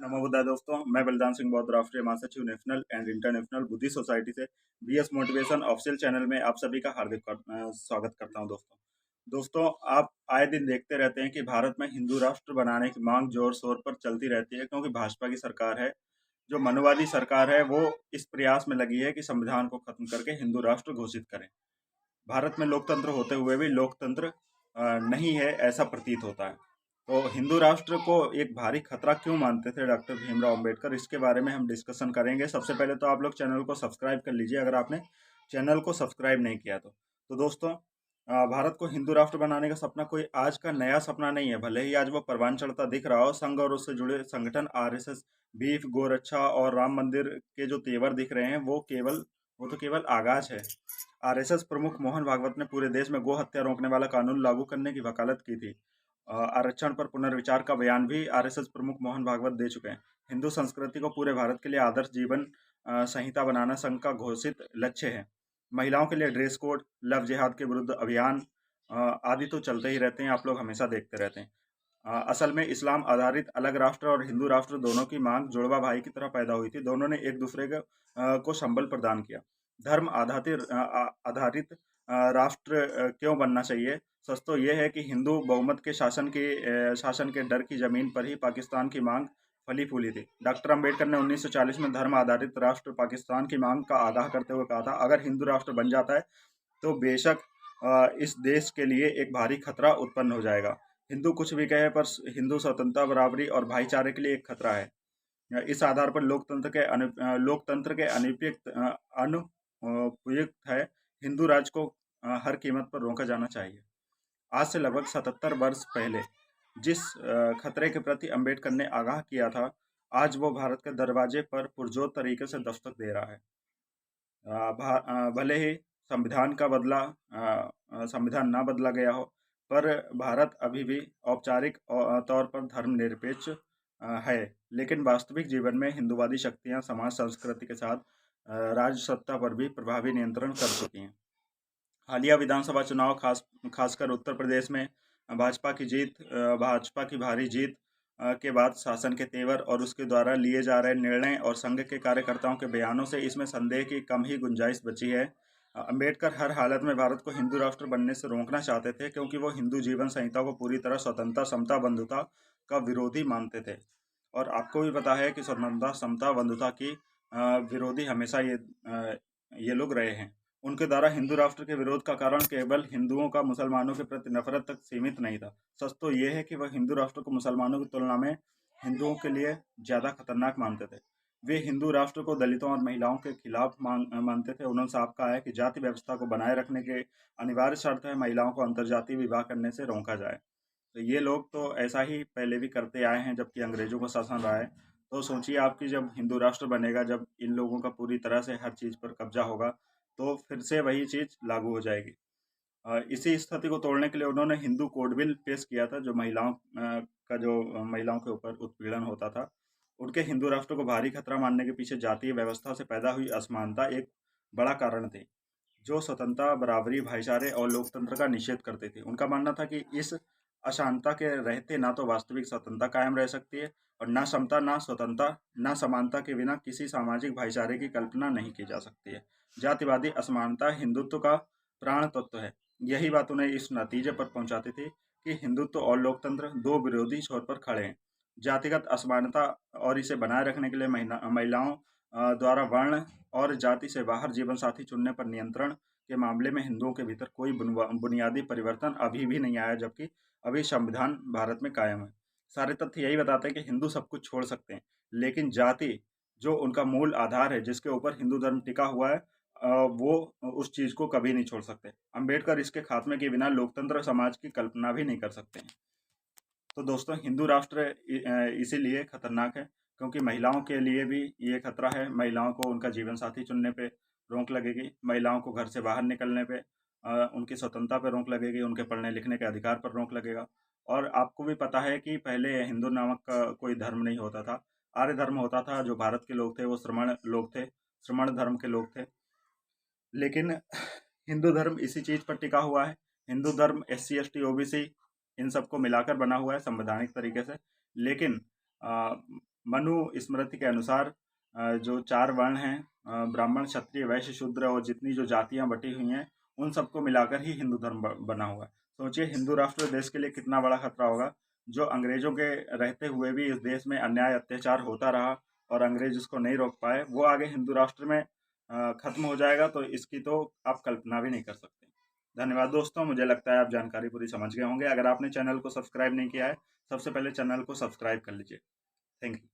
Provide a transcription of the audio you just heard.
नमो बुद्धाय दोस्तों, मैं बलिदान सिंह बौद्ध, राष्ट्रीय महासचिव national and international Buddhist society से बीएस मोटिवेशन ऑफिशियल चैनल में आप सभी का स्वागत करता हूं। दोस्तों, आप आए दिन देखते रहते हैं कि भारत में हिंदू राष्ट्र बनाने की मांग जोर शोर पर चलती रहती है, क्योंकि भाजपा की सरकार है, जो मनुवादी सरकार है, वो इस प्रयास में लगी है कि संविधान को खत्म करके हिंदू राष्ट्र घोषित करें। भारत में लोकतंत्र होते हुए भी लोकतंत्र नहीं है, ऐसा प्रतीत होता है। तो हिंदू राष्ट्र को एक भारी खतरा क्यों मानते थे डॉक्टर भीमराव अंबेडकर, इसके बारे में हम डिस्कशन करेंगे। सबसे पहले तो आप लोग चैनल को सब्सक्राइब कर लीजिए अगर आपने चैनल को सब्सक्राइब नहीं किया तो दोस्तों, भारत को हिंदू राष्ट्र बनाने का सपना कोई आज का नया सपना नहीं है। भले ही आज वो परवान चढ़ता दिख रहा हो, संघ और उससे जुड़े संगठन आरएसएस, बीफ, गोरक्षा और राम मंदिर के जो तेवर दिख रहे हैं वो तो केवल आगाज है। आरएसएस प्रमुख मोहन भागवत ने पूरे देश में गो हत्या रोकने वाला कानून लागू करने की वकालत की थी। आरक्षण पर पुनर्विचार का बयान भी आरएसएस प्रमुख मोहन भागवत दे चुके हैं। हिंदू संस्कृति को पूरे भारत के लिए आदर्श जीवन संहिता बनाना संघ का घोषित लक्ष्य है। महिलाओं के लिए ड्रेस कोड, लव जिहाद के विरुद्ध अभियान आदि तो चलते ही रहते हैं, आप लोग हमेशा देखते रहते हैं। असल में इस्लाम आधारित अलग राष्ट्र और हिंदू राष्ट्र दोनों की मांग जुड़वा भाई की तरह पैदा हुई थी। दोनों ने एक दूसरे को संबल प्रदान किया। धर्म आधारित राष्ट्र क्यों बनना चाहिए? सच तो ये है कि हिंदू बहुमत के शासन के डर की जमीन पर ही पाकिस्तान की मांग फली फूली थी। डॉक्टर अंबेडकर ने 1940 में धर्म आधारित राष्ट्र पाकिस्तान की मांग का आगाह करते हुए कहा था, अगर हिंदू राष्ट्र बन जाता है तो बेशक इस देश के लिए एक भारी खतरा उत्पन्न हो जाएगा। हिंदू कुछ भी कहे, पर हिंदू स्वतंत्रता, बराबरी और भाईचारे के लिए एक खतरा है। इस आधार पर लोकतंत्र के अनुपयुक्त है। हिंदू राज को हर कीमत पर रोका जाना चाहिए। आज से लगभग 77 वर्ष पहले जिस खतरे के प्रति अंबेडकर ने आगाह किया था, आज वो भारत के दरवाजे पर पुरजोर तरीके से दस्तक दे रहा है। भले ही संविधान ना बदला गया हो, पर भारत अभी भी औपचारिक तौर पर धर्मनिरपेक्ष है, लेकिन वास्तविक जीवन में हिंदूवादी शक्तियां समाज संस्कृति के साथ राज्य सत्ता पर भी प्रभावी नियंत्रण कर चुकी हैं। हालिया विधानसभा चुनाव खासकर उत्तर प्रदेश में भाजपा की भारी जीत के बाद शासन के तेवर और उसके द्वारा लिए जा रहे निर्णय और संघ के कार्यकर्ताओं के बयानों से इसमें संदेह की कम ही गुंजाइश बची है। अंबेडकर हर हालत में भारत को हिंदू राष्ट्र बनने से रोकना चाहते थे, क्योंकि वो हिंदू जीवन संहिता को पूरी तरह स्वतंत्रता, समता, बंधुता का विरोधी मानते थे। और आपको भी पता है कि स्वतंत्रता, समता, बंधुता की विरोधी हमेशा ये लोग रहे हैं। उनके द्वारा हिंदू राष्ट्र के विरोध का कारण केवल हिंदुओं का मुसलमानों के प्रति नफरत तक सीमित नहीं था। सच तो ये है कि वह हिंदू राष्ट्र को मुसलमानों की तुलना में हिंदुओं के लिए ज़्यादा खतरनाक मानते थे। वे हिंदू राष्ट्र को दलितों और महिलाओं के खिलाफ मानते थे। उन्होंने साफ कहा है कि जाति व्यवस्था को बनाए रखने के अनिवार्य शर्त है महिलाओं को अंतर्जातीय विवाह करने से रोका जाए। तो ये लोग तो ऐसा ही पहले भी करते आए हैं, जबकि अंग्रेजों को शासन रहा है। तो सोचिए आपकी जब हिंदू राष्ट्र बनेगा, जब इन लोगों का पूरी तरह से हर चीज़ पर कब्जा होगा, तो फिर से वही चीज़ लागू हो जाएगी। इसी स्थिति को तोड़ने के लिए उन्होंने हिंदू कोड बिल पेश किया था, जो महिलाओं के ऊपर उत्पीड़न होता था। उनके हिंदू राष्ट्र को भारी खतरा मानने के पीछे जातीय व्यवस्था से पैदा हुई असमानता एक बड़ा कारण थी, जो स्वतंत्रता, बराबरी, भाईचारे और लोकतंत्र का निषेध करते थे। उनका मानना था कि इस अशांतता के रहते ना तो वास्तविक स्वतंत्रता कायम रह सकती है, और ना समता, ना स्वतंत्रता, ना समानता के बिना किसी सामाजिक भाईचारे की कल्पना नहीं की जा सकती है। जातिवादी असमानता हिंदुत्व का प्राण तत्व है। यही बात उन्हें इस नतीजे पर पहुंचाती थी कि हिंदुत्व और लोकतंत्र दो विरोधी छोर पर खड़े हैं। जातिगत असमानता और इसे बनाए रखने के लिए महिलाओं द्वारा वर्ण और जाति से बाहर जीवन साथी चुनने पर नियंत्रण के मामले में हिंदुओं के भीतर कोई बुनियादी परिवर्तन अभी भी नहीं आया, जबकि अभी संविधान भारत में कायम है। सारे तथ्य यही बताते हैं कि हिंदू सब कुछ छोड़ सकते हैं, लेकिन जाति जो उनका मूल आधार है, जिसके ऊपर हिंदू धर्म टिका हुआ है, वो उस चीज़ को कभी नहीं छोड़ सकते। अंबेडकर इसके खात्मे के बिना लोकतंत्र समाज की कल्पना भी नहीं कर सकते हैं। तो दोस्तों, हिंदू राष्ट्र इसीलिए खतरनाक है, क्योंकि महिलाओं के लिए भी ये खतरा है। महिलाओं को उनका जीवन साथी चुनने पे रोक लगेगी, महिलाओं को घर से बाहर निकलने पे, उनकी स्वतंत्रता पे रोक लगेगी, उनके पढ़ने लिखने के अधिकार पर रोक लगेगा। और आपको भी पता है कि पहले हिंदू नामक का कोई धर्म नहीं होता था, आर्य धर्म होता था। जो भारत के लोग थे वो श्रमण लोग थे, श्रमण धर्म के लोग थे। लेकिन हिंदू धर्म इसी चीज़ पर टिका हुआ है। हिंदू धर्म SC ST OBC इन सबको मिलाकर बना हुआ है संवैधानिक तरीके से। लेकिन मनु स्मृति के अनुसार जो 4 वर्ण हैं, ब्राह्मण, क्षत्रिय, वैश्य, शूद्र और जितनी जो जातियां बटी हुई हैं, उन सबको मिलाकर ही हिंदू धर्म बना हुआ है। सोचिए हिंदू राष्ट्र देश के लिए कितना बड़ा खतरा होगा। जो अंग्रेजों के रहते हुए भी इस देश में अन्याय अत्याचार होता रहा और अंग्रेज उसको नहीं रोक पाए, वो आगे हिंदू राष्ट्र में खत्म हो जाएगा, तो इसकी तो आप कल्पना भी नहीं कर सकते। धन्यवाद दोस्तों, मुझे लगता है आप जानकारी पूरी समझ गए होंगे। अगर आपने चैनल को सब्सक्राइब नहीं किया है, सबसे पहले चैनल को सब्सक्राइब कर लीजिए। Thank you.